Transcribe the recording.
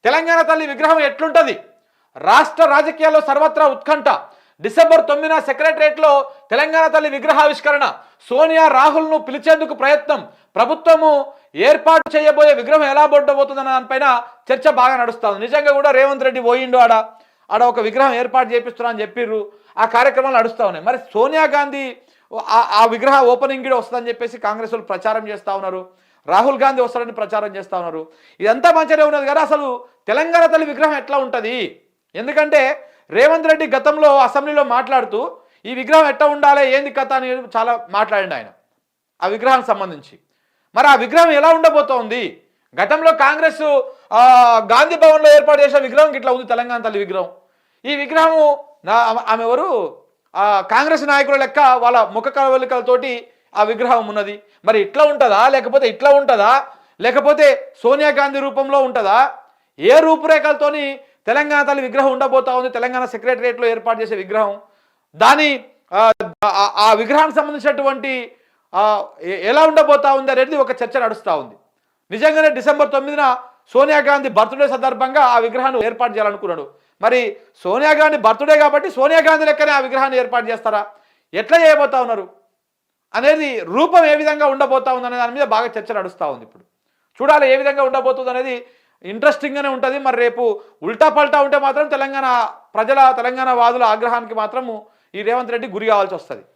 తెలంగాణ తల్లి విగ్రహం ఎట్లుంటది? రాష్ట్ర రాజకీయాల్లో సర్వత్రా ఉత్కంఠ. డిసెంబర్ 9న సెక్రటరియట్లో తెలంగాణ తల్లి విగ్రహావిష్కరణ. సోనియా రాహుల్ను పిలిచేందుకు ప్రయత్నం. ప్రభుత్వము ఏర్పాటు చేయబోయే విగ్రహం ఎలా ఉండబోతుందన్న దానిపైన చర్చ బాగా నడుస్తుంది. నిజంగా కూడా రేవంత్ రెడ్డి పోయిండు ఆడ ఒక విగ్రహం ఏర్పాటు చేపిస్తున్నా అని చెప్పిర్రు. ఆ కార్యక్రమాలు నడుస్తూ ఉన్నాయి. మరి సోనియా గాంధీ ఆ విగ్రహ ఓపెనింగ్ కూడా వస్తుందని చెప్పేసి కాంగ్రెస్ వాళ్ళు ప్రచారం చేస్తూ ఉన్నారు. రాహుల్ గాంధీ వస్తారని ప్రచారం చేస్తూ ఉన్నారు. ఇదంతా మంచిగానే ఉన్నది కదా, అసలు తెలంగాణ తల్లి విగ్రహం ఎట్లా ఉంటుంది? ఎందుకంటే రేవంత్ రెడ్డి గతంలో అసెంబ్లీలో మాట్లాడుతూ ఈ విగ్రహం ఎట్లా ఉండాలి, ఏంది కథ అని చాలా మాట్లాడిండు ఆయన ఆ విగ్రహానికి సంబంధించి. మరి ఆ విగ్రహం ఎలా ఉండబోతోంది? గతంలో కాంగ్రెస్ గాంధీ భవన్లో ఏర్పాటు చేసిన విగ్రహం ఇట్లా ఉంది తెలంగాణ తల్లి విగ్రహం. ఈ విగ్రహము ఆమె ఎవరు కాంగ్రెస్ నాయకుల లెక్క వాళ్ళ ముఖ కవలికలతోటి ఆ విగ్రహం ఉన్నది. మరి ఇట్లా ఉంటుందా, లేకపోతే ఇట్లా ఉంటుందా, లేకపోతే సోనియా గాంధీ రూపంలో ఉంటుందా? ఏ రూపురేఖలతోని తెలంగాణ తల్లి విగ్రహం ఉండబోతా ఉంది? తెలంగాణ సెక్రటరియట్లో ఏర్పాటు చేసే విగ్రహం, దాని ఆ విగ్రహానికి సంబంధించినటువంటి ఎలా ఉండబోతా ఉంది అనేది ఒక చర్చ నడుస్తూ ఉంది. నిజంగానే డిసెంబర్ 9న సోనియా గాంధీ బర్త్డే సందర్భంగా ఆ విగ్రహాన్ని ఏర్పాటు చేయాలనుకున్నాడు. మరి సోనియా గాంధీ బర్త్డే కాబట్టి సోనియా గాంధీ లెక్కనే ఆ విగ్రహాన్ని ఏర్పాటు చేస్తారా? ఎట్లా చేయబోతా ఉన్నారు అనేది, రూపం ఏ విధంగా ఉండబోతా ఉంది అనే దాని మీద బాగా చర్చ నడుస్తూ ఉంది. ఇప్పుడు చూడాలి ఏ విధంగా ఉండబోతుంది అనేది. ఇంట్రెస్టింగ్గానే ఉంటుంది. మరి రేపు ఉల్టా పల్టా ఉంటే మాత్రం తెలంగాణ వాదుల ఆగ్రహానికి మాత్రము ఈ రేవంత్ రెడ్డి గురి కావాల్సి వస్తుంది.